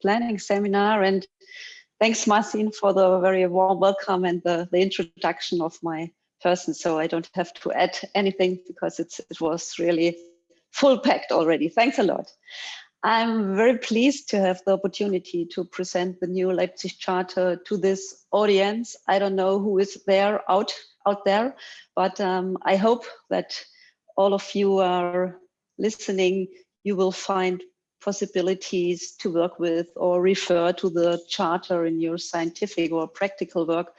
planning seminar, and thanks Marcin for the very warm welcome and the introduction of my person. So I don't have to add anything because it was really full packed already. Thanks a lot. I'm very pleased to have the opportunity to present the new Leipzig Charter to this audience. I don't know who is there out there, but I hope that all of you are listening. You will find possibilities to work with or refer to the Charter in your scientific or practical work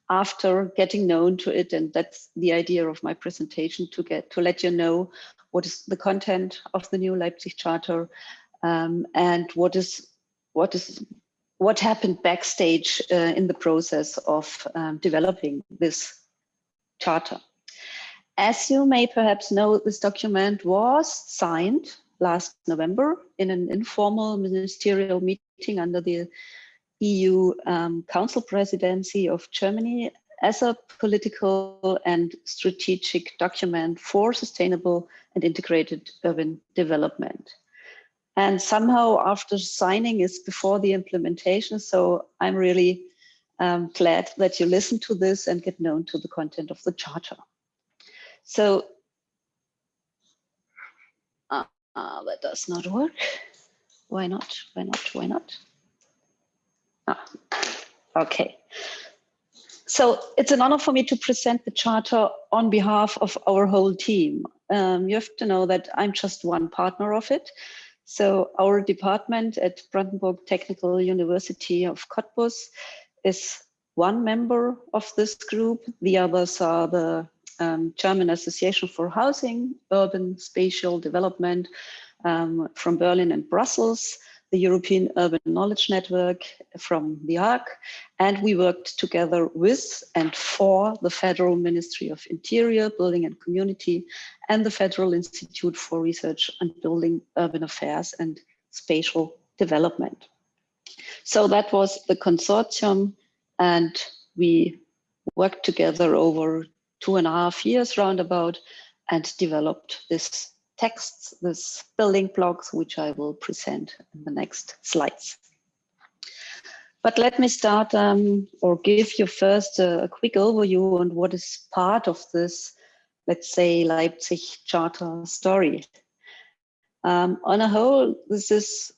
after getting known to it. And that's the idea of my presentation, to let you know what is the content of the new Leipzig Charter, and what happened backstage in the process of developing this charter. As you may perhaps know, this document was signed last November in an informal ministerial meeting under the EU Council Presidency of Germany as a political and strategic document for sustainable and integrated urban development. And somehow after signing is before the implementation. So I'm really glad that you listen to this and get known to the content of the Charter. So that does not work. Why not? Why not? Why not? Okay. So it's an honor for me to present the Charter on behalf of our whole team. You have to know that I'm just one partner of it. So our department at Brandenburg Technical University of Cottbus is one member of this group. The others are the German Association for Housing, Urban Spatial Development from Berlin and Brussels, the European Urban Knowledge Network from The Hague, and we worked together with and for the Federal Ministry of Interior, Building and Community, and the Federal Institute for Research on Building, Urban Affairs and Spatial Development. So that was the consortium, and we worked together over 2.5 years roundabout and developed this texts, this building blocks, which I will present in the next slides. But let me start or give you first a quick overview on what is part of this, let's say, Leipzig Charter story. On a whole, this is,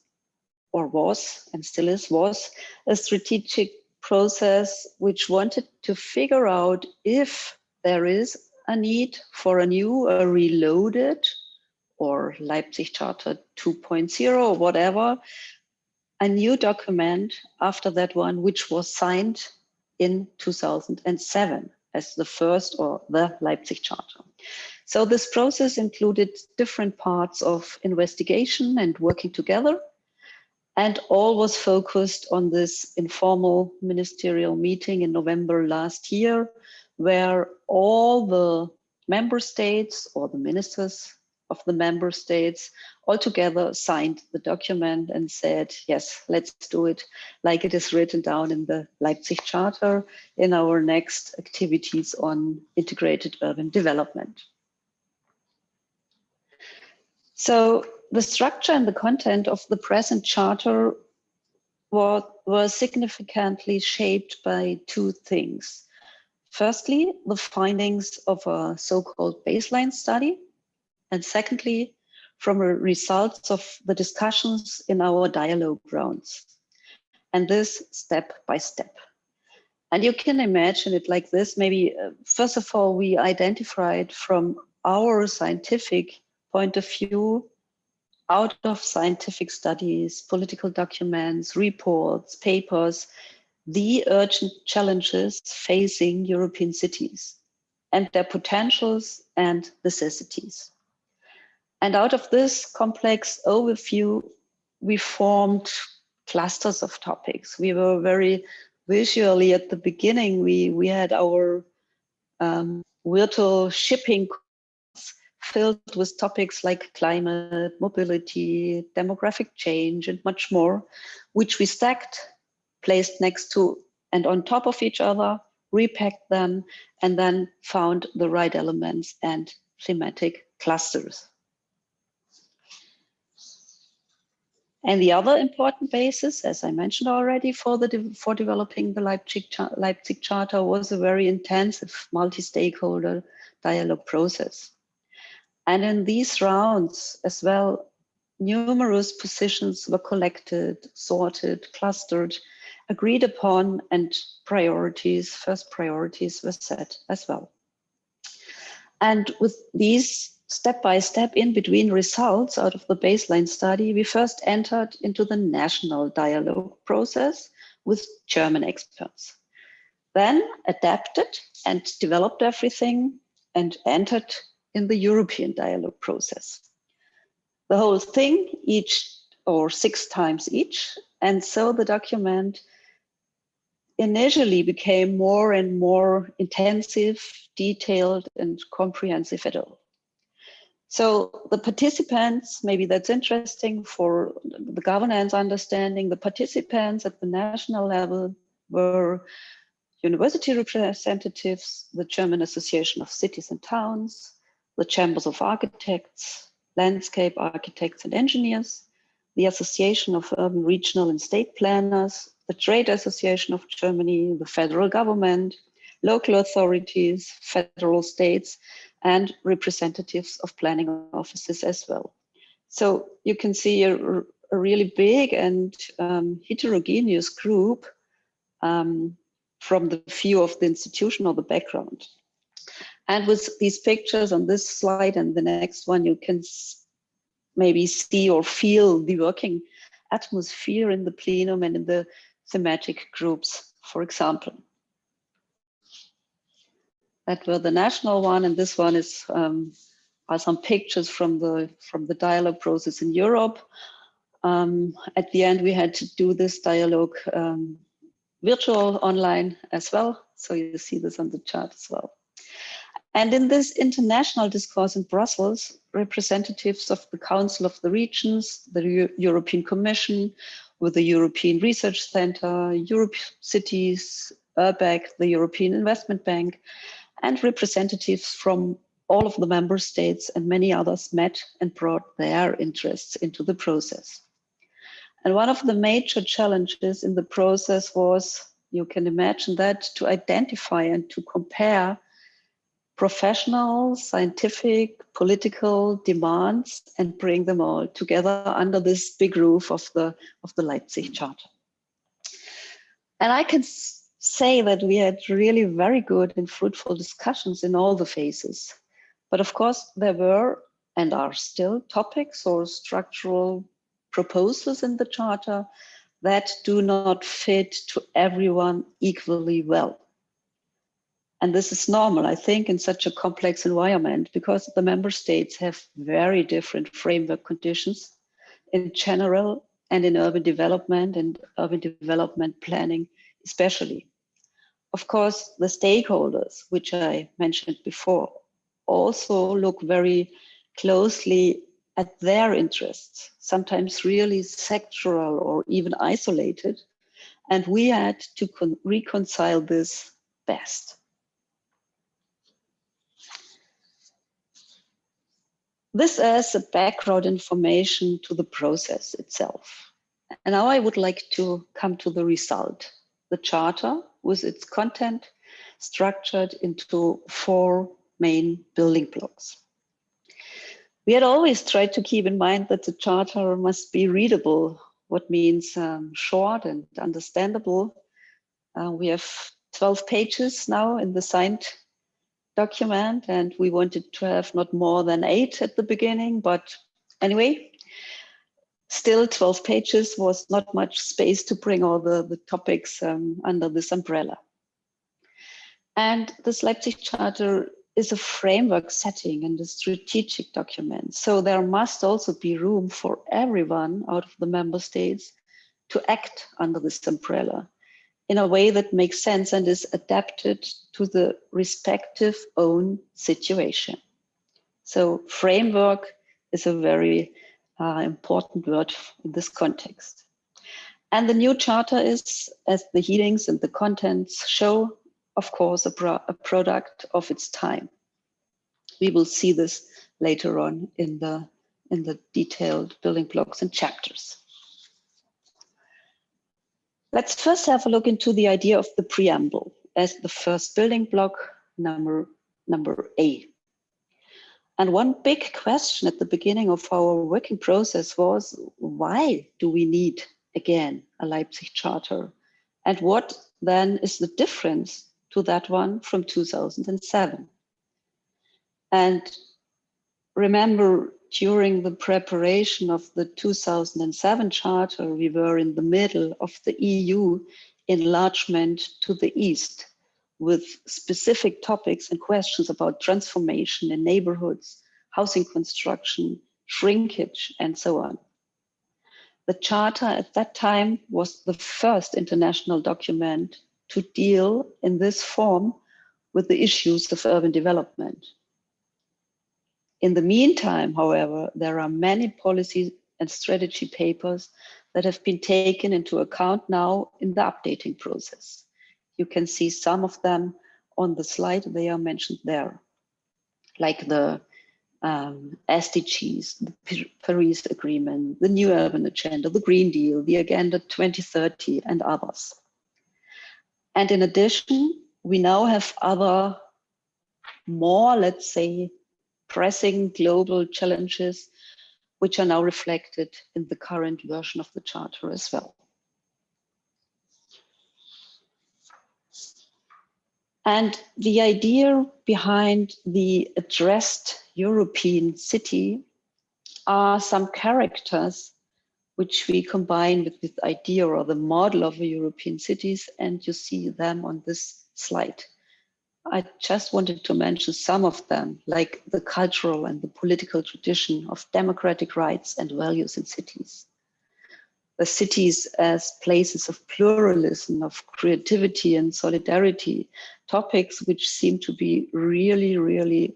or was, and still was a strategic process which wanted to figure out if there is a need for a new, a reloaded, or Leipzig Charter 2.0 or whatever, a new document after that one, which was signed in 2007 as the first, or the Leipzig Charter. So this process included different parts of investigation and working together, and all was focused on this informal ministerial meeting in November last year, where all the member states or the ministers of the member states all together signed the document and said, yes, let's do it like it is written down in the Leipzig Charter in our next activities on integrated urban development. So the structure and the content of the present charter were significantly shaped by two things. Firstly, the findings of a so-called baseline study, and secondly, from the results of the discussions in our dialogue rounds, and this step by step. And you can imagine it like this. Maybe first of all, we identified from our scientific point of view, out of scientific studies, political documents, reports, papers, the urgent challenges facing European cities and their potentials and necessities. And out of this complex overview, we formed clusters of topics. We were very visually at the beginning. We had our virtual shipping filled with topics like climate, mobility, demographic change, and much more, which we stacked, placed next to and on top of each other, repacked them, and then found the right elements and thematic clusters. And the other important basis, as I mentioned already, for developing the Leipzig Charter was a very intensive multi-stakeholder dialogue process. And in these rounds as well, numerous positions were collected, sorted, clustered, agreed upon, and first priorities were set as well. And with these step-by-step in-between results out of the baseline study, we first entered into the national dialogue process with German experts, then adapted and developed everything and entered in the European dialogue process. The whole thing, 6 times each, and so the document initially became more and more intensive, detailed, and comprehensive at all. So the participants, maybe that's interesting for the governance understanding, the participants at the national level were university representatives, the German Association of Cities and Towns, the Chambers of Architects, landscape architects and engineers, the Association of Urban, Regional and State Planners, the Trade Association of Germany, the federal government, local authorities, federal states, and representatives of planning offices as well. So you can see a really big and heterogeneous group from the view of the institution or the background. And with these pictures on this slide and the next one, you can maybe see or feel the working atmosphere in the plenum and in the thematic groups, for example. That were the national one, and this one is are some pictures from the dialogue process in Europe. At the end, we had to do this dialogue virtual online as well. So you see this on the chart as well. And in this international discourse in Brussels, representatives of the Council of the Regions, the European Commission, with the European Research Center, Europe Cities, URBAC, the European Investment Bank, and representatives from all of the member states and many others met and brought their interests into the process. And one of the major challenges in the process was, you can imagine that, to identify and to compare professional, scientific, political demands and bring them all together under this big roof of the Leipzig Charter. And I can say that we had really very good and fruitful discussions in all the phases. But of course, there were and are still topics or structural proposals in the Charter that do not fit to everyone equally well. And this is normal, I think, in such a complex environment, because the member states have very different framework conditions in general and in urban development and urban development planning especially. Of course, the stakeholders, which I mentioned before, also look very closely at their interests, sometimes really sectoral or even isolated. And we had to reconcile this best. This as a background information to the process itself. And now I would like to come to the result. The Charter, with its content, structured into 4 main building blocks. We had always tried to keep in mind that the Charter must be readable, what means short and understandable. We have 12 pages now in the signed document, and we wanted to have not more than 8 at the beginning, but anyway, still 12 pages was not much space to bring all the topics under this umbrella. And this Leipzig Charter is a framework setting and a strategic document. So there must also be room for everyone out of the member states to act under this umbrella in a way that makes sense and is adapted to the respective own situation. So framework is a very important word in this context. And the new Charter is, as the headings and the contents show, of course, a product of its time. We will see this later on in the detailed building blocks and chapters. Let's first have a look into the idea of the preamble as the first building block, number A. And one big question at the beginning of our working process was, why do we need, again, a Leipzig Charter? And what then is the difference to that one from 2007? And remember, during the preparation of the 2007 Charter, we were in the middle of the EU enlargement to the east, with specific topics and questions about transformation in neighborhoods, housing construction, shrinkage, and so on. The Charter at that time was the first international document to deal in this form with the issues of urban development. In the meantime, however, there are many policy and strategy papers that have been taken into account now in the updating process. You can see some of them on the slide, they are mentioned there, like the SDGs, the Paris Agreement, the New Urban Agenda, the Green Deal, the Agenda 2030, and others. And in addition, we now have other more, let's say, pressing global challenges, which are now reflected in the current version of the Charter as well. And the idea behind the addressed European city are some characters which we combine with this idea or the model of the European cities, and you see them on this slide. I just wanted to mention some of them, like the cultural and the political tradition of democratic rights and values in cities. The cities as places of pluralism, of creativity and solidarity, topics which seem to be really, really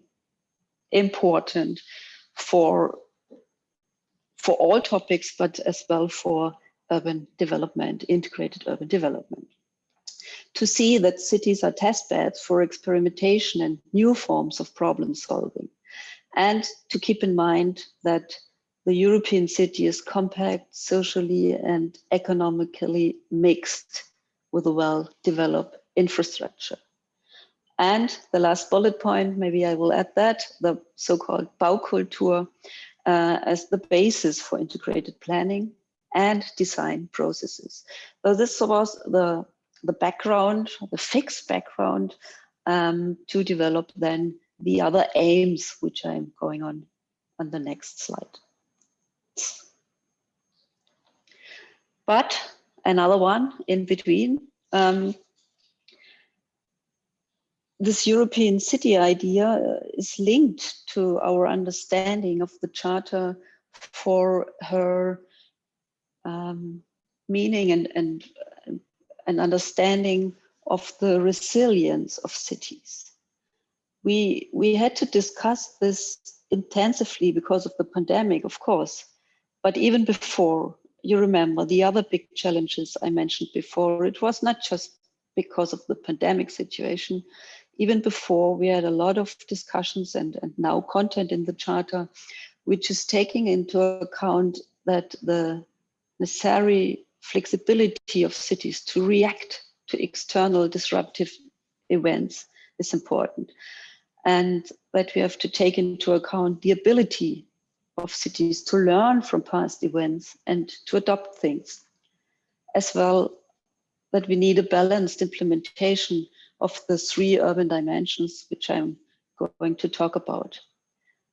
important for all topics, but as well for urban development, integrated urban development. To see that cities are testbeds for experimentation and new forms of problem solving. And to keep in mind that the European city is compact, socially and economically mixed with a well-developed infrastructure. And the last bullet point, maybe I will add that, the so-called Baukultur as the basis for integrated planning and design processes. So this was the background, the fixed background to develop then the other aims, which I'm going on the next slide. But another one in between, this European city idea is linked to our understanding of the Charter for her meaning and understanding of the resilience of cities. We had to discuss this intensively because of the pandemic, of course, but even before, you remember the other big challenges I mentioned before, it was not just because of the pandemic situation. Even before, we had a lot of discussions and now content in the Charter, which is taking into account that the necessary flexibility of cities to react to external disruptive events is important. And that we have to take into account the ability of cities to learn from past events and to adopt things. As well, that we need a balanced implementation of the 3 urban dimensions, which I'm going to talk about.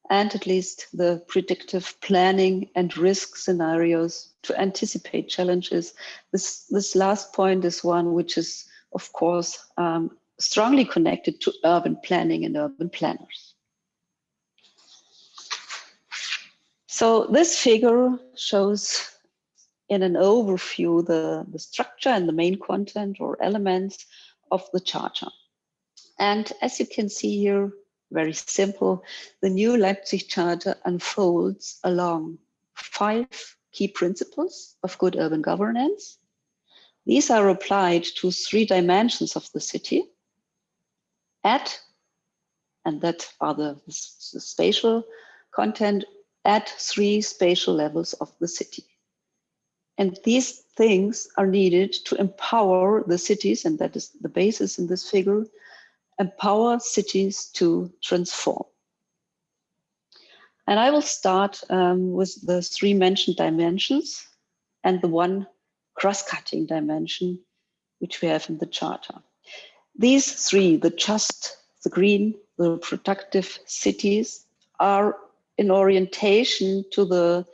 And at least the predictive planning and risk scenarios to anticipate challenges. This last point is one which is, of course, strongly connected to urban planning and urban planners. So this figure shows in an overview the structure and the main content or elements of the Charter. And as you can see here, very simple, the new Leipzig Charter unfolds along 5 key principles of good urban governance. These are applied to 3 dimensions of the city and that are the spatial content, at 3 spatial levels of the city. And these things are needed to empower the cities, and that is the basis in this figure, empower cities to transform. And I will start with the three mentioned dimensions and the one cross-cutting dimension which we have in the Charter. These three, the just, the green, the productive cities, are in orientation to the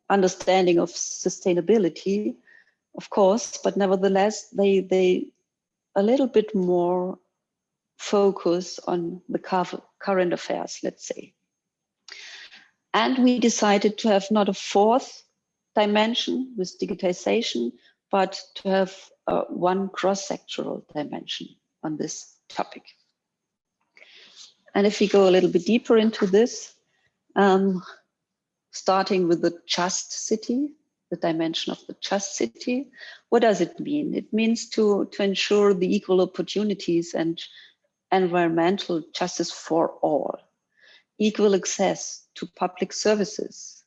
understanding of sustainability, of course, but nevertheless, they a little bit more focus on the current affairs, let's say. And we decided to have not a fourth dimension with digitization, but to have one cross-sectoral dimension on this topic. And if we go a little bit deeper into this, starting with the just city, the dimension of the just city, what does it mean? It means to ensure the equal opportunities and environmental justice for all, equal access to public services,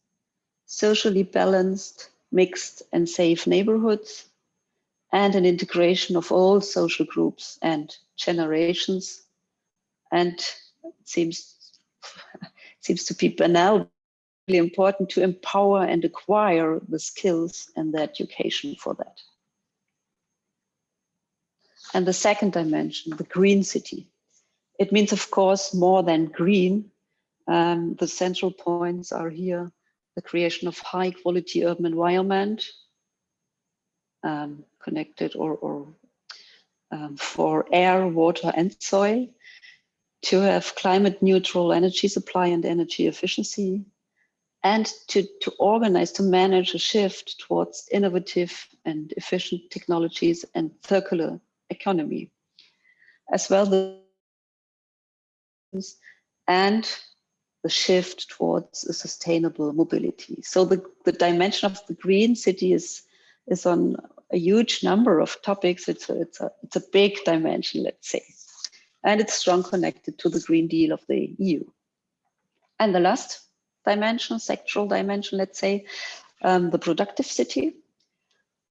socially balanced, mixed and safe neighborhoods, and an integration of all social groups and generations. And it seems to be banal, really important to empower and acquire the skills and the education for that. And the second dimension, the green city. It means, of course, more than green. The central points are here: the creation of high quality urban environment, connected or for air, water and soil, to have climate neutral energy supply and energy efficiency, and to organize, to manage a shift towards innovative and efficient technologies and circular economy, as well as and the shift towards a sustainable mobility. So the dimension of the green city is on a huge number of topics. It's a big dimension, let's say, and it's strong connected to the Green Deal of the EU. And the last dimension, sectoral dimension, let's say, the productive city,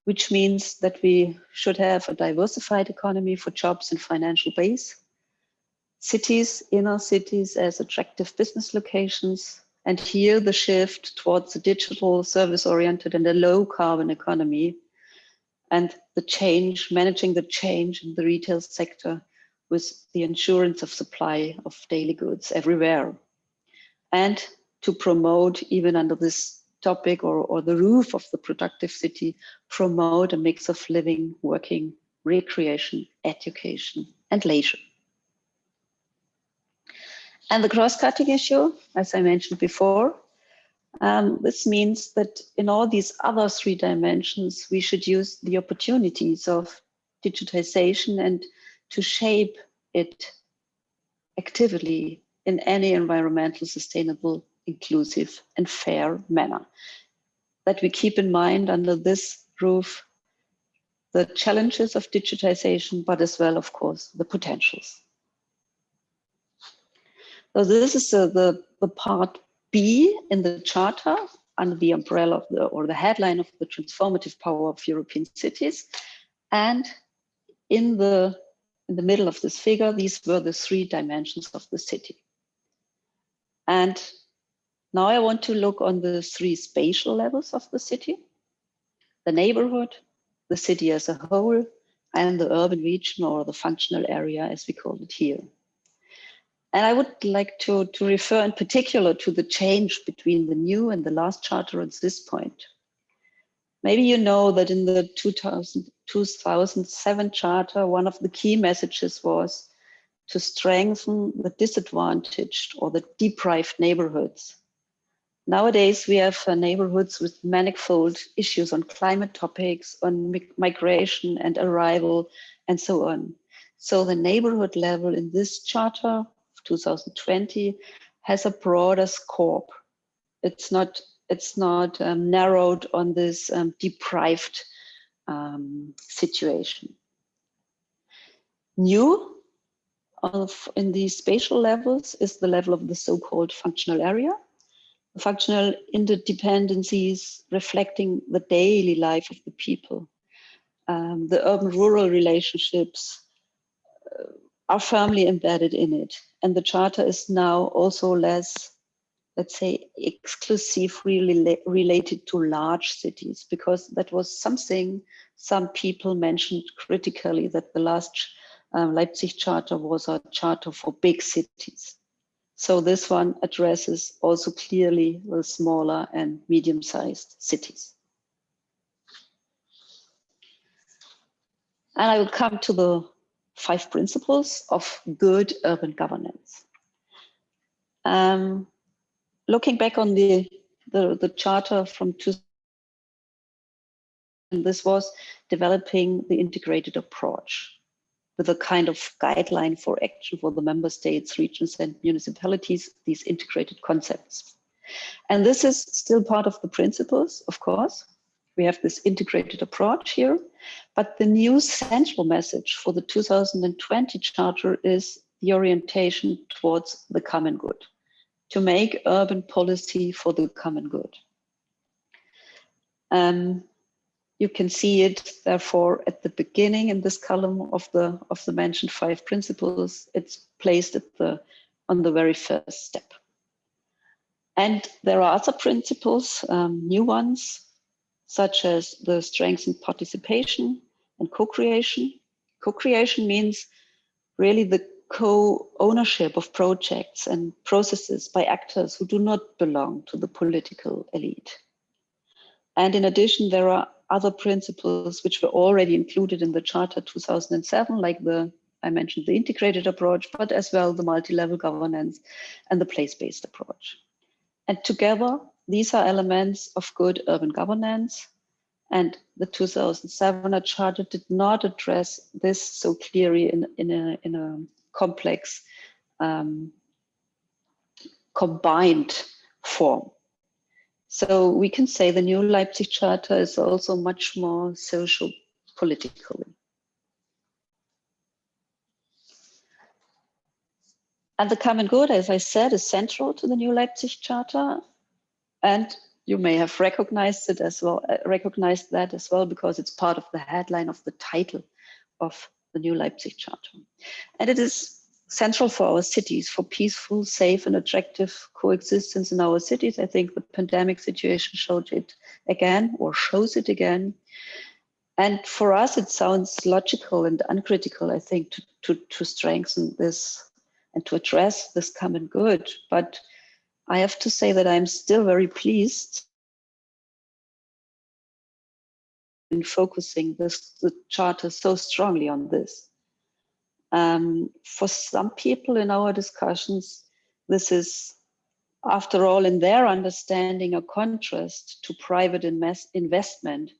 which means that we should have a diversified economy for jobs and financial base, cities, inner cities as attractive business locations, and here the shift towards a digital, service-oriented and a low-carbon economy, and the change, managing the change in the retail sector with the assurance of supply of daily goods everywhere. And to promote, even under this topic or the roof of the productive city, promote a mix of living, working, recreation, education, and leisure. And the cross-cutting issue, as I mentioned before, this means that in all these other three dimensions, we should use the opportunities of digitization and to shape it actively in any environmental, sustainable, inclusive, and fair manner. That we keep in mind under this roof the challenges of digitization, but as well, of course, the potentials. So this is the part B in the Charter under the umbrella of the headline of the Transformative Power of European Cities. And in the middle of this figure, these were the three dimensions of the city. And now I want to look on the three spatial levels of the city: the neighborhood, the city as a whole, and the urban region, or the functional area as we call it here. And I would like to refer in particular to the change between the new and the last charter at this point. Maybe you know that in the 2007 charter, one of the key messages was to strengthen the disadvantaged or the deprived neighborhoods. Nowadays, we have neighborhoods with manifold issues on climate topics, on migration and arrival, and so on. So the neighborhood level in this charter 2020 has a broader scope. It's not narrowed on this deprived situation. New in these spatial levels is the level of the so-called functional area. functional interdependencies reflecting the daily life of the people. The urban-rural relationships are firmly embedded in it. And the Charter is now also less, let's say, exclusively related to large cities, because that was something some people mentioned critically, that the last Leipzig Charter was a charter for big cities. So this one addresses also clearly the smaller and medium-sized cities. And I will come to the 5 principles of good urban governance. Looking back on the charter from 2000, this was developing the integrated approach with a kind of guideline for action for the member states, regions, and municipalities, these integrated concepts. And this is still part of the principles, of course. We have this integrated approach here, but the new central message for the 2020 Charter is the orientation towards the common good, to make urban policy for the common good. You can see it, therefore, at the beginning in this column of the mentioned 5 principles. It's placed on the very first step. And there are other principles, new ones, such as the strengthened participation and co-creation. Co-creation means really the co-ownership of projects and processes by actors who do not belong to the political elite. And in addition, there are other principles which were already included in the Charter 2007, like I mentioned the integrated approach, but as well the multi-level governance and the place-based approach. And together, these are elements of good urban governance. And the 2007 Charter did not address this so clearly in a complex, combined form. So we can say the new Leipzig Charter is also much more social-politically. And the common good, as I said, is central to the new Leipzig Charter. And you may have recognized it as well, recognized that as well, because it's part of the headline of the title of the new Leipzig Charter. And it is central for our cities, for peaceful, safe, and attractive coexistence in our cities. I think the pandemic situation showed it again, or shows it again. And for us, it sounds logical and uncritical, I think, to strengthen this and to address this common good. But I have to say that I'm still very pleased in focusing the Charter so strongly on this. For some people in our discussions, this is, after all, in their understanding, a contrast to private investment,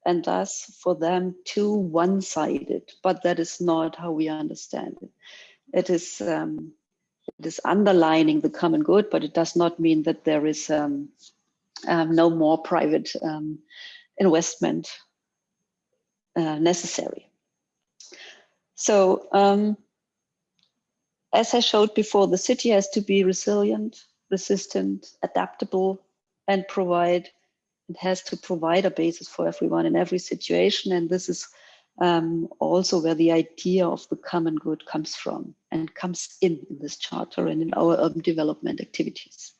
and thus for them too one-sided. But that is not how we understand it. It is underlining the common good, but it does not mean that there is no more private investment necessary. So as I showed before, the city has to be resilient, resistant, adaptable, and it has to provide a basis for everyone in every situation. And this is also where the idea of the common good comes from and comes in this Charter and in our urban development activities.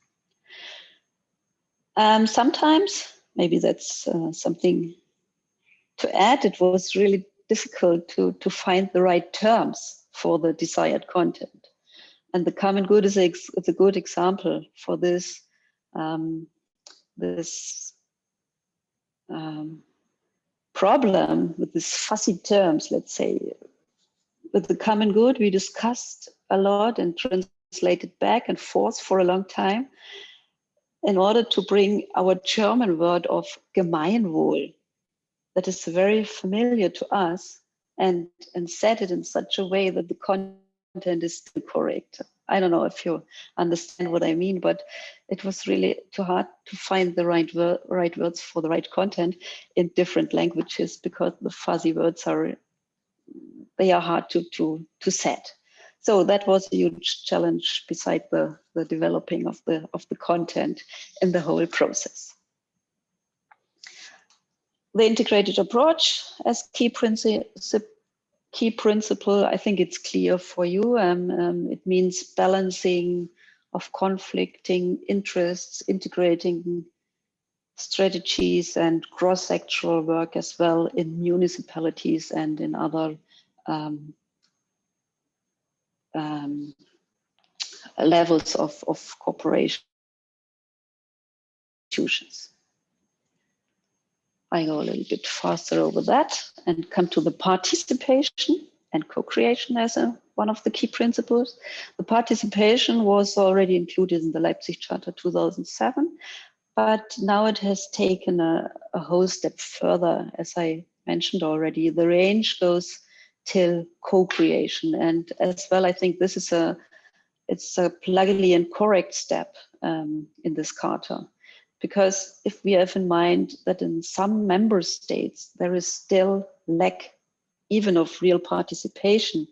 Sometimes, maybe that's something to add, it was really difficult to find the right terms for the desired content. And the common good is a good example for this, problem with these fuzzy terms, let's say. With the common good, we discussed a lot and translated back and forth for a long time in order to bring our German word of Gemeinwohl, that is very familiar to us, and set it in such a way that the content is still correct. I don't know if you understand what I mean, but it was really too hard to find the right words for the right content in different languages, because the fuzzy words are hard to set. So that was a huge challenge beside the developing of the content in the whole process. The integrated approach as key principle, I think it's clear for you. It means balancing of conflicting interests, integrating strategies and cross-sectoral work as well in municipalities and in other levels of cooperation institutions. I go a little bit faster over that and come to the participation and co-creation as one of the key principles. The participation was already included in the Leipzig Charter 2007, but now it has taken a whole step further. As I mentioned already, the range goes till co-creation, and as well, I think this is it's a pluggedly and correct step in this charter. Because if we have in mind that in some member states, there is still lack even of real participation.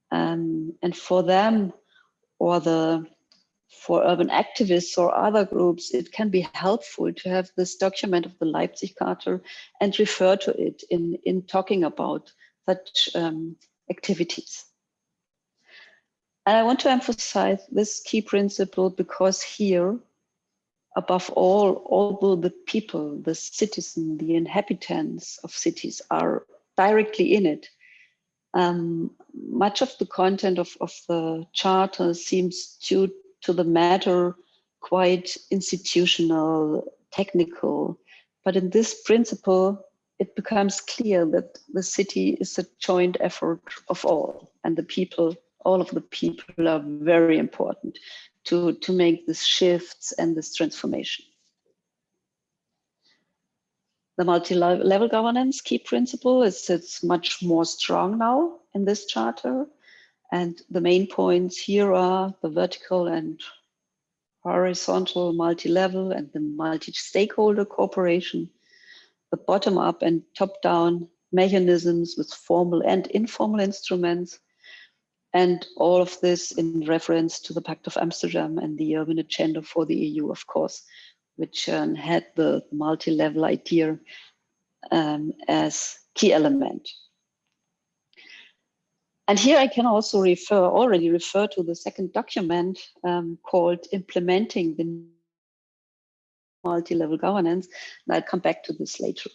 And for them, or for urban activists or other groups, it can be helpful to have this document of the Leipzig Charter and refer to it in talking about such activities. And I want to emphasize this key principle because here, above all, although the people, the citizen, the inhabitants of cities are directly in it, much of the content of the charter seems due to the matter quite institutional, technical. But in this principle, it becomes clear that the city is a joint effort of all, and the people, all of the people are very important to make these shifts and this transformation. The multi-level governance key principle it's much more strong now in this charter. And the main points here are the vertical and horizontal multi-level and the multi-stakeholder cooperation, the bottom-up and top-down mechanisms with formal and informal instruments, and all of this in reference to the Pact of Amsterdam and the urban agenda for the EU, of course, which had the multi-level idea as key element. And here I can also already refer to the second document called Implementing the Multi-Level Governance, and I'll come back to this later.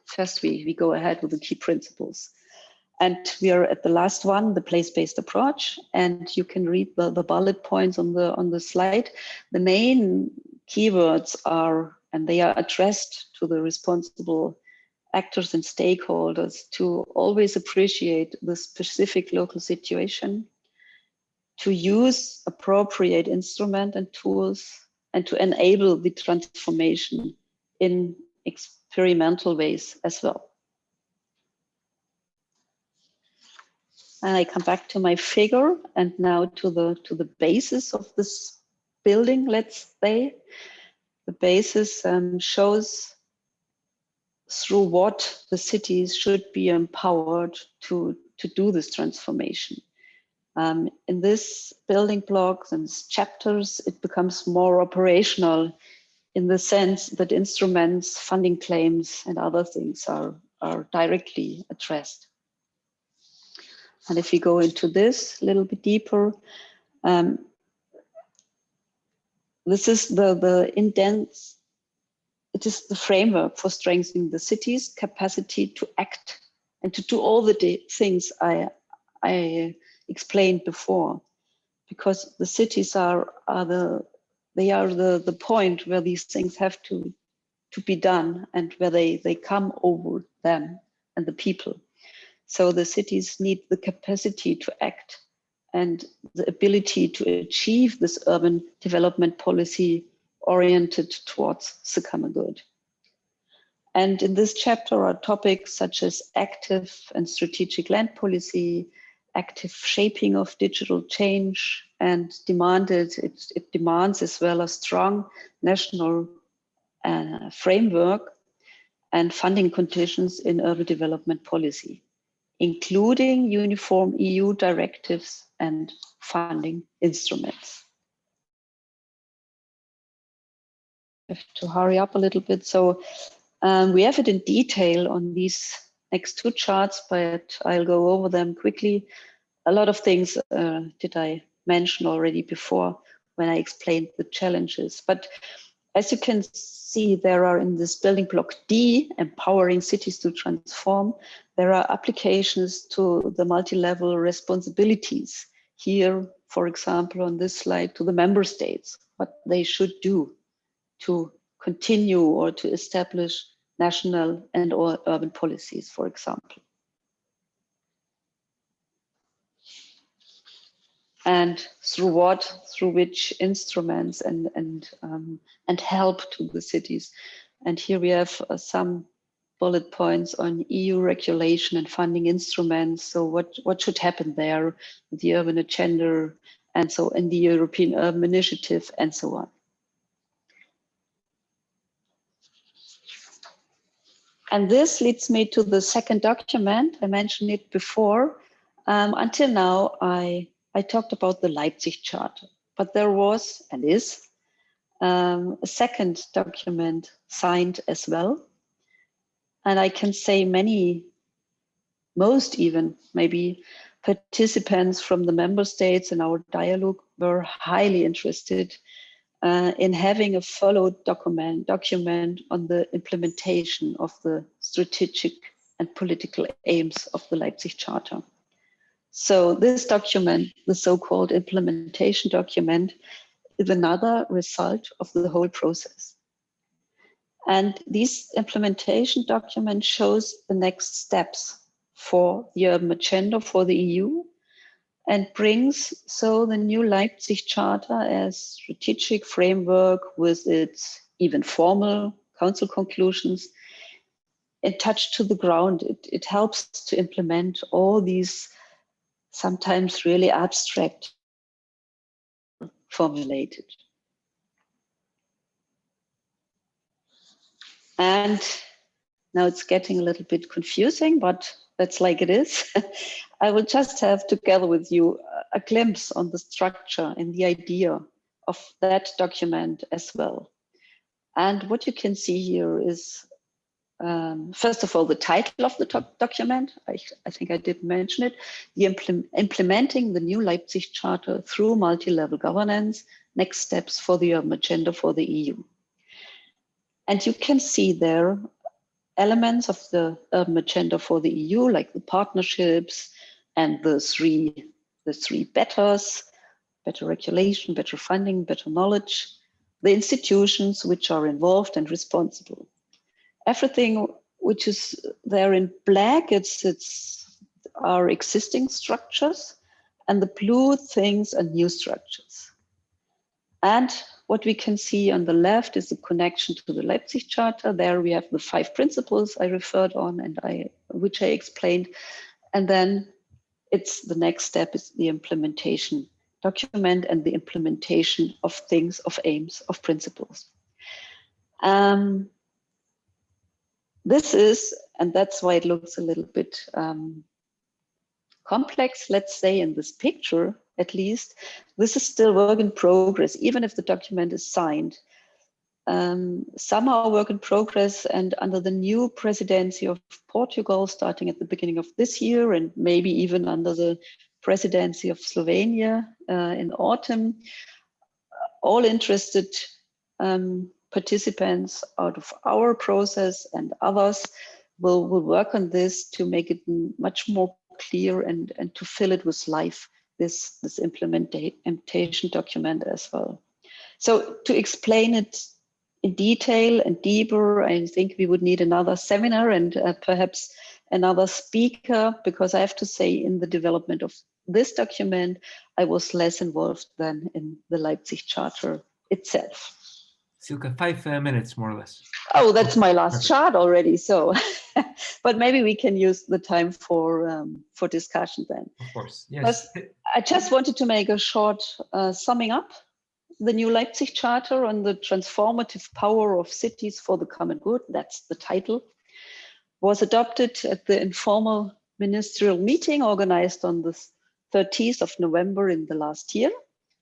First, we go ahead with the key principles. And we are at the last one, the place-based approach, and you can read the bullet points on the slide. The main keywords are, and they are addressed to the responsible actors and stakeholders, to always appreciate the specific local situation, to use appropriate instruments and tools, and to enable the transformation in experimental ways as well. And I come back to my figure and now to the basis of this building, let's say. The basis shows through what the cities should be empowered to do this transformation. In this building blocks and chapters, it becomes more operational in the sense that instruments, funding claims, and other things are directly addressed. And if we go into this a little bit deeper, this is the indents. It is the framework for strengthening the city's capacity to act and to do all the things I explained before, because the cities are the point where these things have to be done and where they come over them and the people. So the cities need the capacity to act and the ability to achieve this urban development policy oriented towards the common good. And in this chapter are topics such as active and strategic land policy, active shaping of digital change, and it demands as well a strong national framework and funding conditions in urban development policy. including uniform EU directives and funding instruments. I have to hurry up a little bit. So we have it in detail on these next two charts, but I'll go over them quickly. A lot of things did I mention already before when I explained the challenges. But as you can see, there are in this building block D, empowering cities to transform, there are applications to the multi-level responsibilities. Here, for example, on this slide, to the member states, what they should do to continue or to establish national and or urban policies, for example. And through what, through which instruments and help to the cities. And here we have some bullet points on EU regulation and funding instruments. So what should happen there, the urban agenda, and so in the European Urban Initiative, and so on. And this leads me to the second document. I mentioned it before. Until now, I talked about the Leipzig Charter, but there was and is a second document signed as well. And I can say most even maybe participants from the member states in our dialogue were highly interested in having a follow document on the implementation of the strategic and political aims of the Leipzig Charter. So this document, the so-called implementation document, is another result of the whole process. And this implementation document shows the next steps for the urban agenda for the EU and brings so the new Leipzig Charter as strategic framework with its even formal council conclusions in touch to the ground. It helps to implement all these sometimes really abstract formulated. And now it's getting a little bit confusing, but that's like it is. I will just have together with you a glimpse on the structure and the idea of that document as well. And what you can see here is, first of all, the title of the document. I think I did mention it, the implementing the new Leipzig Charter through multi-level governance, next steps for the urban agenda for the EU. And you can see there elements of the urban agenda for the EU, like the partnerships and the three betters, better regulation, better funding, better knowledge, the institutions which are involved and responsible. Everything which is there in black, it's our existing structures, and the blue things are new structures. And what we can see on the left is the connection to the Leipzig Charter. There we have the 5 principles I referred on and which I explained. And then it's the next step is the implementation document and the implementation of things, of aims, of principles. This is, and that's why it looks a little bit complex, let's say in this picture, at least, this is still work in progress, even if the document is signed. Some are work in progress, and under the new presidency of Portugal, starting at the beginning of this year, and maybe even under the presidency of Slovenia in autumn, all interested participants out of our process and others will work on this to make it much more clear and to fill it with life, this implementation document as well. So to explain it in detail and deeper, I think we would need another seminar and perhaps another speaker, because I have to say in the development of this document, I was less involved than in the Leipzig Charter itself. Silke, 5 minutes more or less. Oh, that's my last chart already. So, but maybe we can use the time for discussion then. Of course, yes. I just wanted to make a short summing up. The new Leipzig Charter on the Transformative Power of Cities for the Common Good, that's the title, was adopted at the informal ministerial meeting organized on the 30th of November in the last year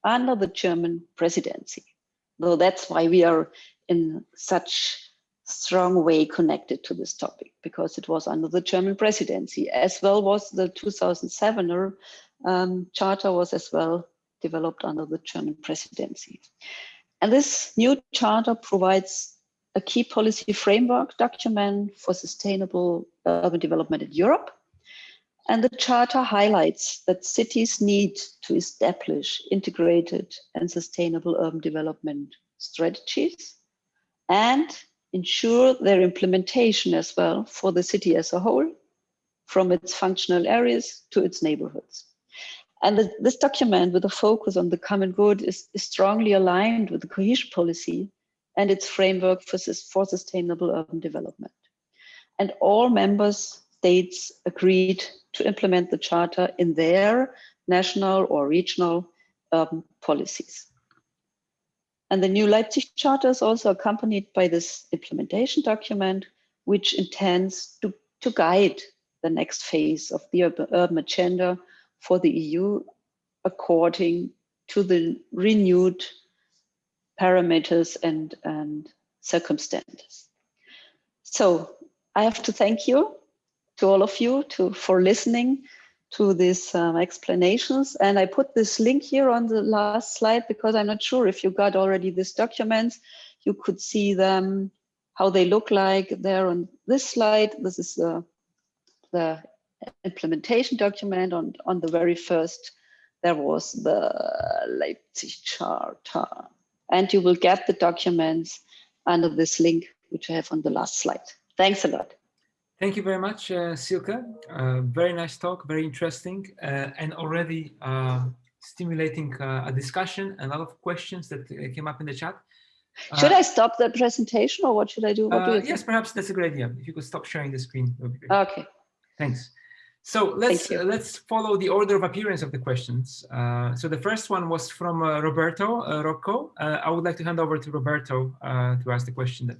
under the German presidency. So that's why we are in such strong way connected to this topic, because it was under the German presidency, as well was the 2007 charter was as well developed under the German presidency. And this new charter provides a key policy framework document for sustainable urban development in Europe. And the charter highlights that cities need to establish integrated and sustainable urban development strategies and ensure their implementation as well for the city as a whole, from its functional areas to its neighborhoods. And this document, with a focus on the common good, is strongly aligned with the cohesion policy and its framework for sustainable urban development. And all member states agreed to implement the charter in their national or regional urban policies. And the new Leipzig Charter is also accompanied by this implementation document, which intends to guide the next phase of the urban agenda for the EU according to the renewed parameters and circumstances. So I have to thank you, to all of you, for listening to these explanations. And I put this link here on the last slide because I'm not sure if you got already these documents. You could see them, how they look like there on this slide. This is the implementation document. On the very first, there was the Leipzig Charter. And you will get the documents under this link, which I have on the last slide. Thanks a lot. Thank you very much, Silke. Very nice talk, very interesting, and already stimulating a discussion and a lot of questions that came up in the chat. Should I stop the presentation, or what should I do? What do you think? Yes, perhaps that's a great idea. If you could stop sharing the screen, that would be great. Okay. Thanks. So let's follow the order of appearance of the questions. So the first one was from Roberto Rocco. I would like to hand over to Roberto to ask the question.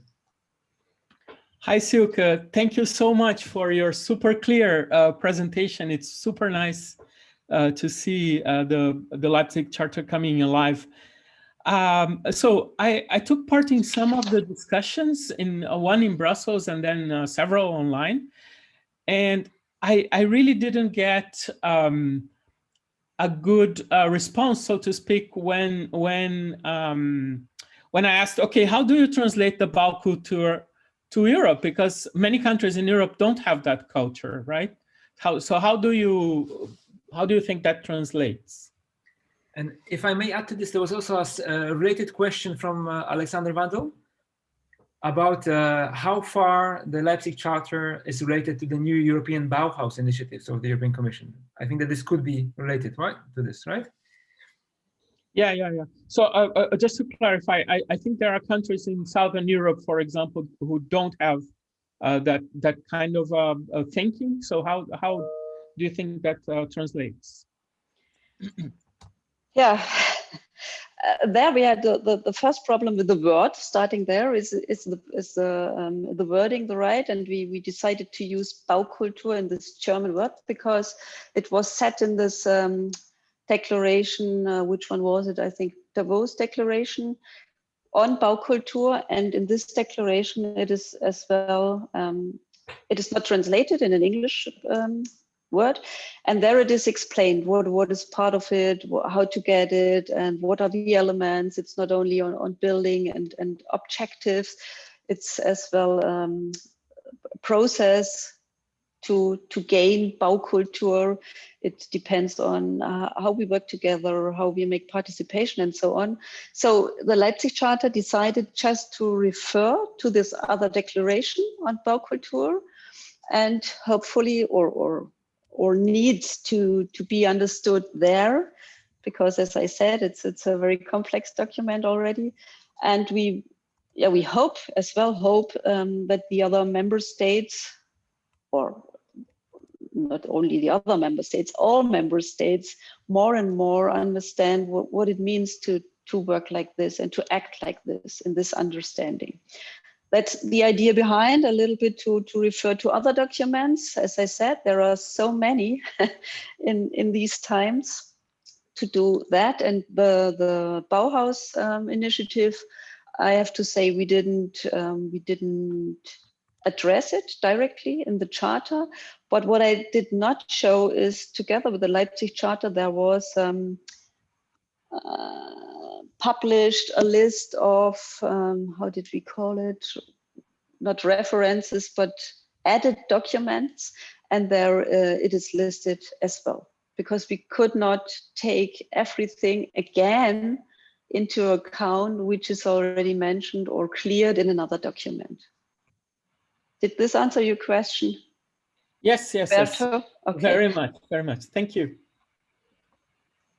Hi, Silke. Thank you so much for your super clear presentation. It's super nice to see the Leipzig Charter coming alive. So I took part in some of the discussions, one in Brussels and then several online. And I really didn't get a good response, so to speak, when I asked, okay, how do you translate the Baukultur to Europe? Because many countries in Europe don't have that culture, right? How do you think that translates? And if I may add to this, there was also a related question from Alexander Vandal about how far the Leipzig Charter is related to the new European Bauhaus initiatives of the European Commission. I think that this could be related, right, to this, right? Yeah. So just to clarify, I think there are countries in Southern Europe, for example, who don't have that kind of thinking. So how do you think that translates? Yeah. There we had the first problem with the word. Starting there is the wording the right, and we decided to use Baukultur in this German word because it was set in this declaration. Which one was it? I think Davos declaration on Baukultur, and in this declaration it is as well. It is not translated in an English word, and there it is explained what is part of it, how to get it, and what are the elements. It's not only on building and objectives, it's as well process to gain Baukultur. It depends on how we work together, how we make participation, and so on. So the Leipzig Charter decided just to refer to this other declaration on Baukultur, and hopefully or needs to be understood there, because as I said, it's a very complex document already, and we hope that the other member states, or not only the other member states, all member states more and more understand what it means to work like this and to act like this in this understanding. that's the idea behind, a little bit to refer to other documents. As I said, there are so many in these times to do that. And the Bauhaus initiative, I have to say, we didn't address it directly in the charter. But what I did not show is, together with the Leipzig Charter, there was published a list of, how did we call it? Not references, but added documents. And there it is listed as well, because we could not take everything again into account, which is already mentioned or cleared in another document. Did this answer your question? Yes, yes, yes. Okay. Very much. Thank you.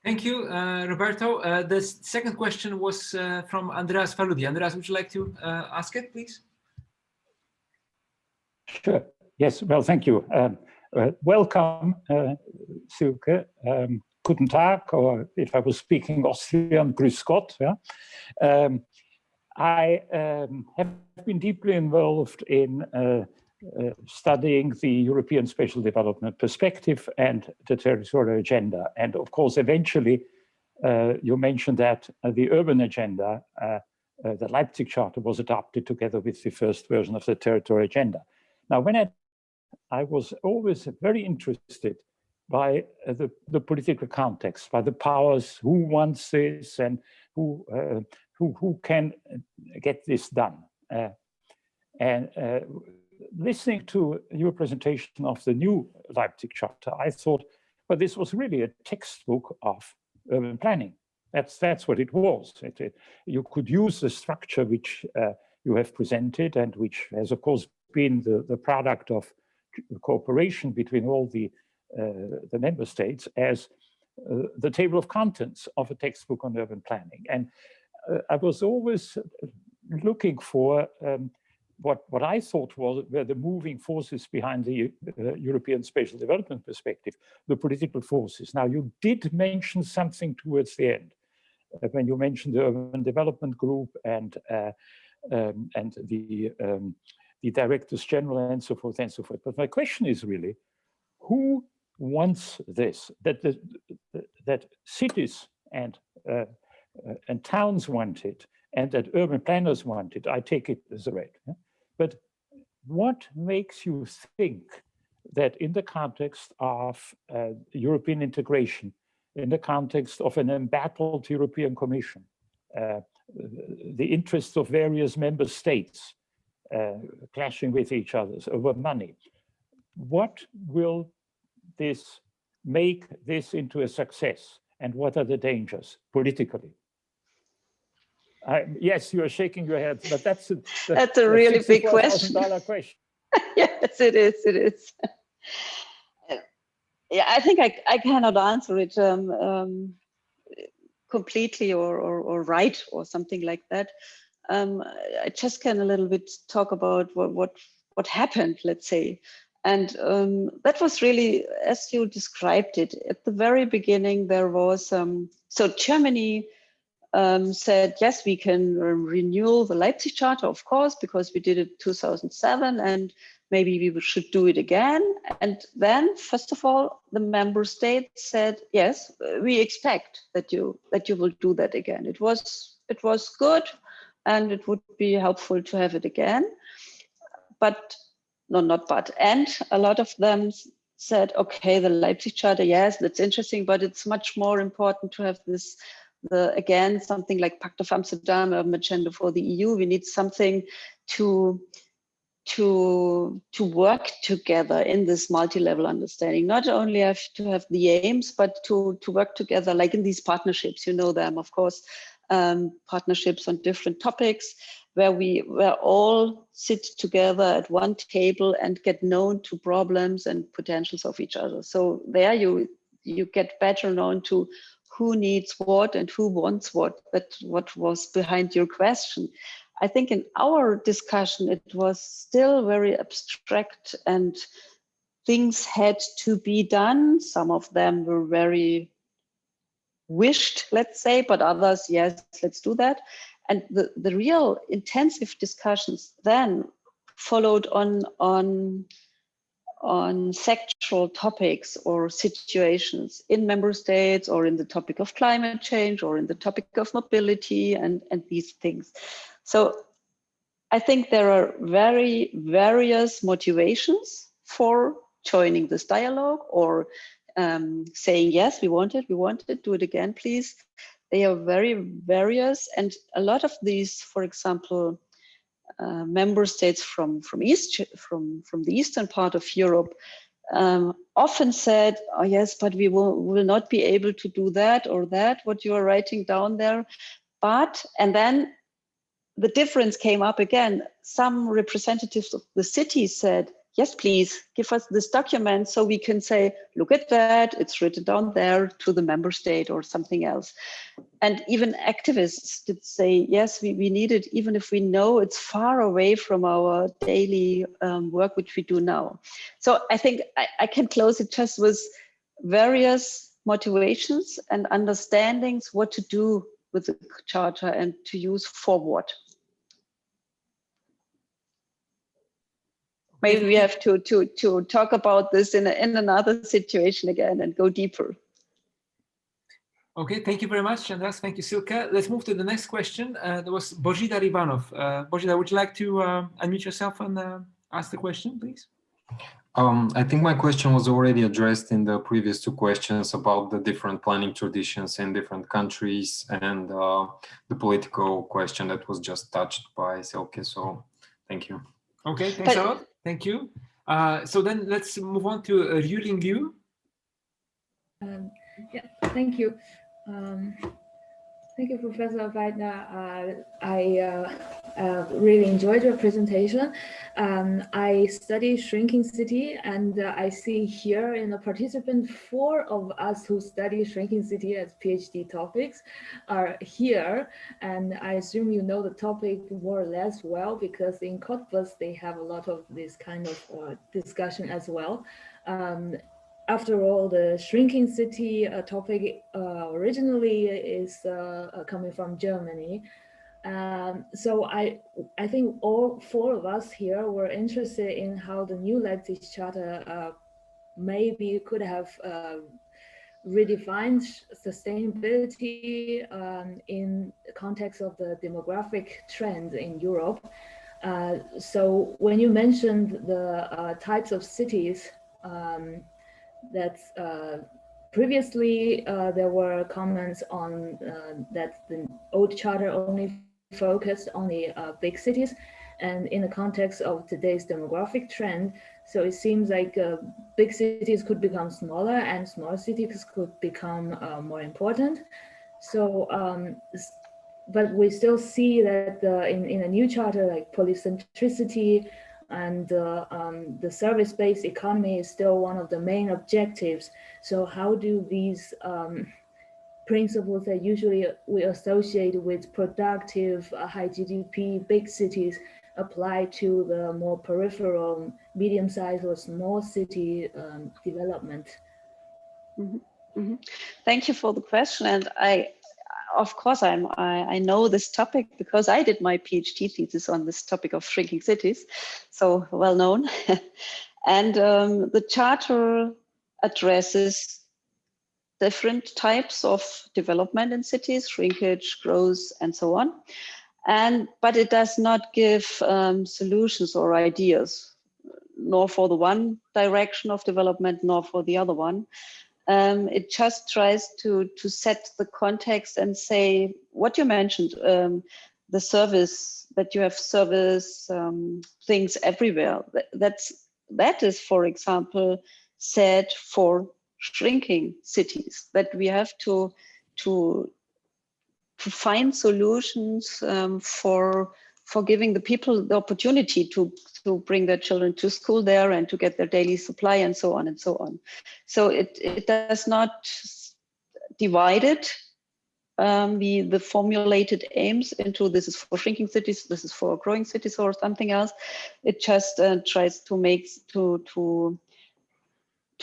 Thank you, Roberto. The second question was from Andreas Faludi. Andreas, would you like to ask it, please? Sure. Yes. Well, thank you. Welcome, Silke. Guten Tag, or if I was speaking Austrian, Grüß Gott. Yeah? I have been deeply involved in studying the European Spatial Development Perspective and the territorial agenda. And of course, eventually, you mentioned that the urban agenda, the Leipzig Charter, was adopted together with the first version of the territorial agenda. Now, when I was always very interested by the political context, by the powers, who wants this and who can get this done. Listening to your presentation of the new Leipzig Charter, I thought, well, this was really a textbook of urban planning. That's what it was. You could use the structure which you have presented and which has, of course, been the product of cooperation between all the member states as the table of contents of a textbook on urban planning. And I was always looking for what I thought were the moving forces behind the European Spatial Development Perspective, the political forces. Now, you did mention something towards the end, when you mentioned the Urban Development Group and the Directors General and so forth and so forth. But my question is really, who wants this? That cities and towns want it, and that urban planners want it, I take it as a read. Yeah? But what makes you think that in the context of European integration, in the context of an embattled European Commission, the interests of various member states clashing with each other over money, what will this make this into a success? And what are the dangers politically? Yes, you are shaking your head, but that's a really big question. question. Yes, it is. It is. Yeah, I think I cannot answer it completely or right or something like that. I just can a little bit talk about what happened, let's say. And that was really, as you described it, at the very beginning, there was, so Germany said, yes, we can renew the Leipzig Charter, of course, because we did it in 2007, and maybe we should do it again. And then, first of all, the member states said, yes, we expect that you will do that again. It was good, and it would be helpful to have it again. But no, not but. And a lot of them said, okay, the Leipzig Charter, yes, that's interesting, but it's much more important to have this, again, something like Pact of Amsterdam, Urban Agenda for the EU. We need something to work together in this multi-level understanding. Not only have to have the aims, but to work together, like in these partnerships, you know them, of course, partnerships on different topics, where all sit together at one table and get known to problems and potentials of each other. So there you get better known to who needs what and who wants what. That's what was behind your question. I think in our discussion, it was still very abstract and things had to be done. Some of them were very wished, let's say, but others, yes, let's do that. And the real intensive discussions then followed on sectoral topics or situations in member states, or in the topic of climate change, or in the topic of mobility and these things. So I think there are very various motivations for joining this dialogue, or saying, yes, we want it, do it again, please. They are very various, and a lot of these, for example, member states from the eastern part of Europe often said, oh yes, but we will not be able to do that or that, what you are writing down there. But, and then the difference came up again. Some representatives of the city said, yes, please give us this document so we can say, look at that, it's written down there to the member state or something else. And even activists did say, yes, we need it, even if we know it's far away from our daily work, which we do now. So I think I can close it just with various motivations and understandings what to do with the charter and to use forward. Maybe we have to talk about this in another situation again and go deeper. Okay, thank you very much, Andras. Thank you, Silke. Let's move to the next question. There was Božidar Ivanov. Božidar, would you like to unmute yourself and ask the question, please? I think my question was already addressed in the previous two questions about the different planning traditions in different countries, and the political question that was just touched by Silke. So thank you. Okay, thanks a lot. Thank you. So then let's move on to Yuling Liu. Yeah, thank you. Thank you, Professor Weidner. I really enjoyed your presentation. I study shrinking city, and I see here in the participant 4 of us who study shrinking city as PhD topics are here. And I assume you know the topic more or less well, because in Cottbus they have a lot of this kind of discussion as well. After all, the shrinking city topic originally is coming from Germany. So I think all 4 of us here were interested in how the new Leipzig Charter maybe could have redefined sustainability in the context of the demographic trends in Europe. So when you mentioned the types of cities, that previously there were comments on that the old charter only focused on the big cities, and in the context of today's demographic trend, so it seems like big cities could become smaller and small cities could become more important. So but we still see that in a new charter, like polycentricity and the service-based economy is still one of the main objectives. So how do these principles that usually we associate with productive, high GDP, big cities apply to the more peripheral, medium-sized or small city development? Mm-hmm. Mm-hmm. Thank you for the question. And of course, I know this topic because I did my PhD thesis on this topic of shrinking cities, so well known. And the Charter addresses different types of development in cities, shrinkage, growth, and so on. But it does not give solutions or ideas, nor for the one direction of development, nor for the other one. It just tries to set the context and say what you mentioned, the service, that you have service things everywhere. That is, for example, said for shrinking cities, that we have to find solutions for giving the people the opportunity to bring their children to school there and to get their daily supply and so on and so on. So it does not divide it, the formulated aims into this is for shrinking cities, this is for growing cities or something else. It just tries to make to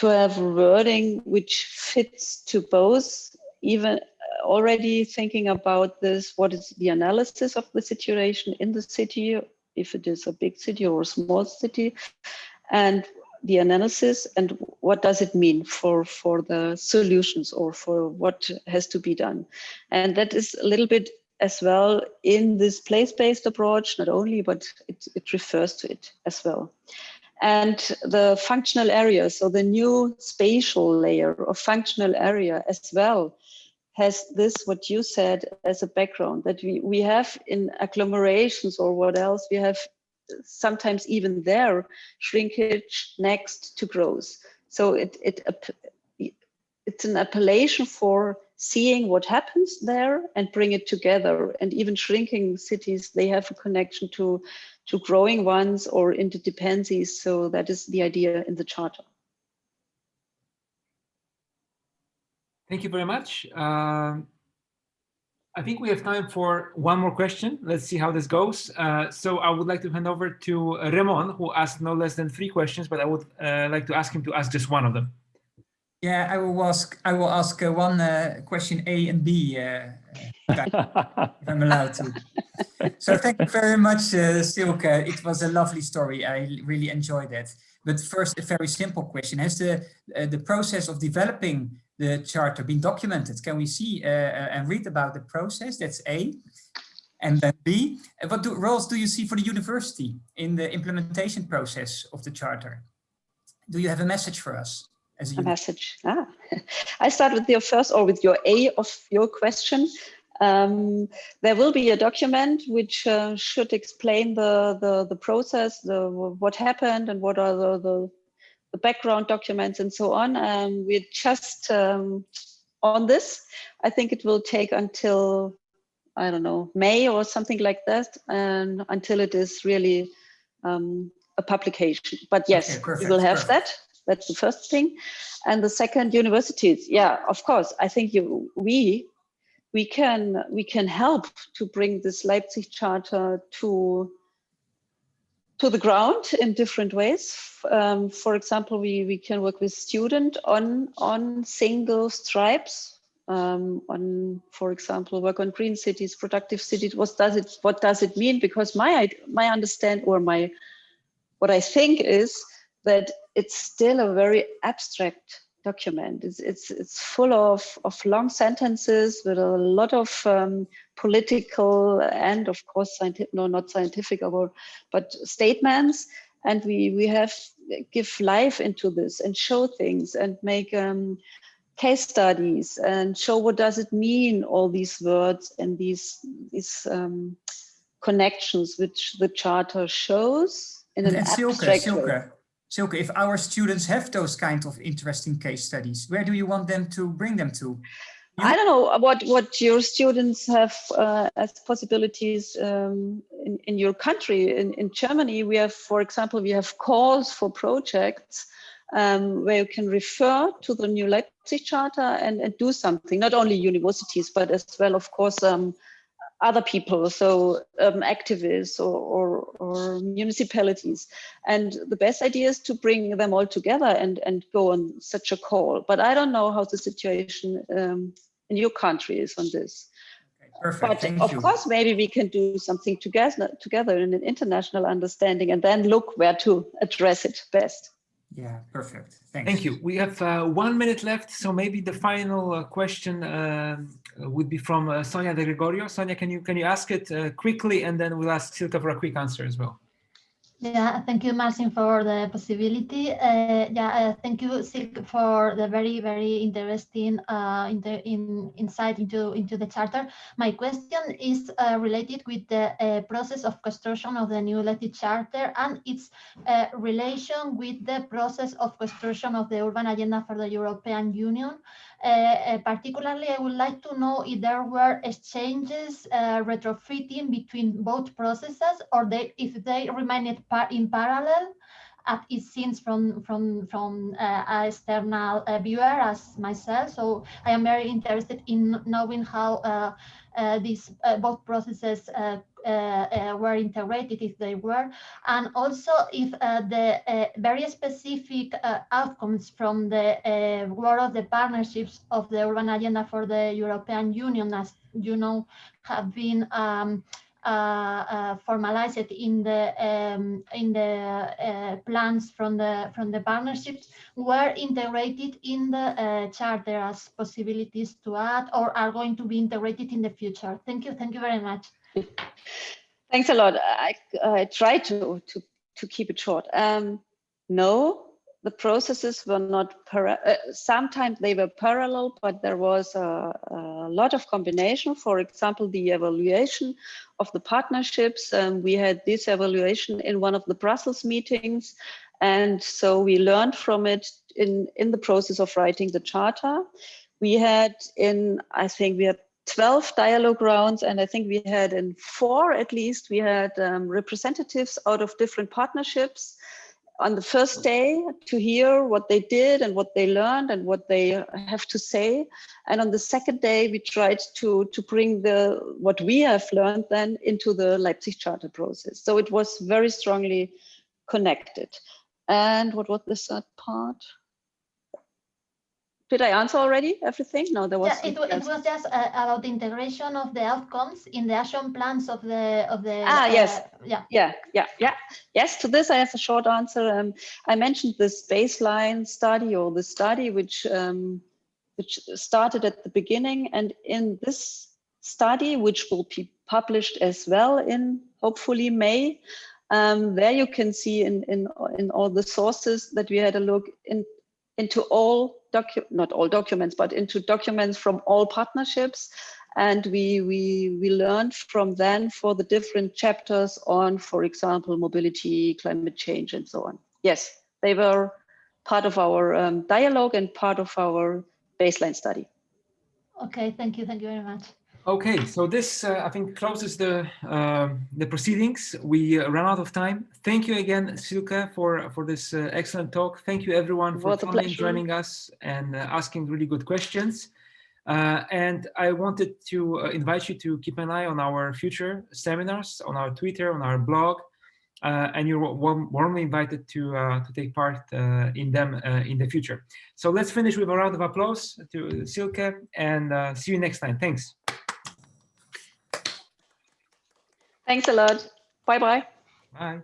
have wording which fits to both, even already thinking about this. What is the analysis of the situation in the city, if it is a big city or a small city, and the analysis, and what does it mean for the solutions or for what has to be done. And that is a little bit as well in this place-based approach, not only, but it refers to it as well. And the functional area, so the new spatial layer of functional area as well, has this, what you said, as a background, that we have in agglomerations or what else, we have sometimes even there shrinkage next to growth. So it's an appellation for seeing what happens there and bring it together. And even shrinking cities, they have a connection to growing ones or interdependencies. So that is the idea in the Charter. Thank you very much. I think we have time for one more question. Let's see how this goes. So I would like to hand over to Ramon, who asked no less than 3 questions, but I would like to ask him to ask just one of them. Yeah, I will ask one question A and B, if I'm allowed to. So thank you very much, Silke. It was a lovely story. I really enjoyed it. But first, a very simple question: has the process of developing the charter been documented? Can we see and read about the process? That's A. And then B, what roles do you see for the university in the implementation process of the charter? Do you have a message for us? As a message. I start with your first, or with your A of your question. There will be a document which should explain the process, what happened, and what are the background documents and so on. We're just on this. I think it will take until, I don't know, May or something like that, and until it is really a publication. But yes, okay, we will have that. That's the first thing. And the second, universities. Yeah, of course. I think we can help to bring this Leipzig Charter to the ground in different ways. For example, we can work with students on single stripes. For example, work on green cities, productive cities. What does it mean? Because my understand, or what I think is that it's still a very abstract document. It's full of long sentences with a lot of political and, of course, scientific, no, not scientific, but statements. And we have give life into this and show things and make case studies and show what does it mean, all these words and these connections which the Charter shows in an abstract way. Silke, if our students have those kind of interesting case studies, where do you want them to bring them to? I don't know what your students have as possibilities in your country. In Germany, we have, for example, we have calls for projects where you can refer to the new Leipzig Charter and do something, not only universities, but as well, of course, other people, so activists or municipalities. And the best idea is to bring them all together and go on such a call. But I don't know how the situation in your country is on this. Okay, perfect. But Thank of you. course, maybe we can do something together in an international understanding and then look where to address it best. Yeah, perfect. Thanks. Thank you. We have 1 minute left, so maybe the final question would be from Sonia De Gregorio. Sonia, can you ask it quickly, and then we'll ask Silke for a quick answer as well. Yeah, thank you, Marcin, for the possibility. Thank you, Silke, for the very, very interesting insight into the Charter. My question is related with the process of construction of the new Leipzig Charter and its relation with the process of construction of the urban agenda for the European Union. Particularly, I would like to know if there were exchanges, retrofitting between both processes, or if they remained in parallel, as it seems from an external viewer as myself. So I am very interested in knowing how these both processes were integrated, if they were, and also if the very specific outcomes from the work of the partnerships of the urban agenda for the European Union, as you know, have been formalized in the plans from the partnerships, were integrated in the charter as possibilities to add, or are going to be integrated in the future. Thank you very much. Thanks a lot. I try to keep it short. No, the processes were not sometimes they were parallel, but there was a lot of combination. For example, the evaluation of the partnerships. We had this evaluation in one of the Brussels meetings, and so we learned from it in the process of writing the charter. I think we had 12 dialogue rounds, and I think we had in 4 at least, we had representatives out of different partnerships on the first day to hear what they did and what they learned and what they have to say. And on the second day, we tried to bring what we have learned then into the Leipzig Charter process. So it was very strongly connected. And what was the third part? Did I answer already everything? No, there was. Yeah, it was just about the integration of the outcomes in the action plans of the. Yes. Yeah. Yes, to this I have a short answer. I mentioned this baseline study, or the study which started at the beginning, and in this study, which will be published as well in hopefully May, there you can see in all the sources that we had a look into all not all documents, but into documents from all partnerships. And we learned from then for the different chapters on, for example, mobility, climate change, and so on. Yes, they were part of our dialogue and part of our baseline study. Okay, thank you very much. Okay, so this I think closes the proceedings. We ran out of time. Thank you again, Silke, for this excellent talk. Thank you everyone for coming, joining us, and asking really good questions. And I wanted to invite you to keep an eye on our future seminars, on our Twitter, on our blog, and you're warmly invited to take part in them in the future. So let's finish with a round of applause to Silke, and see you next time. Thanks. Thanks a lot. Bye-bye. Bye.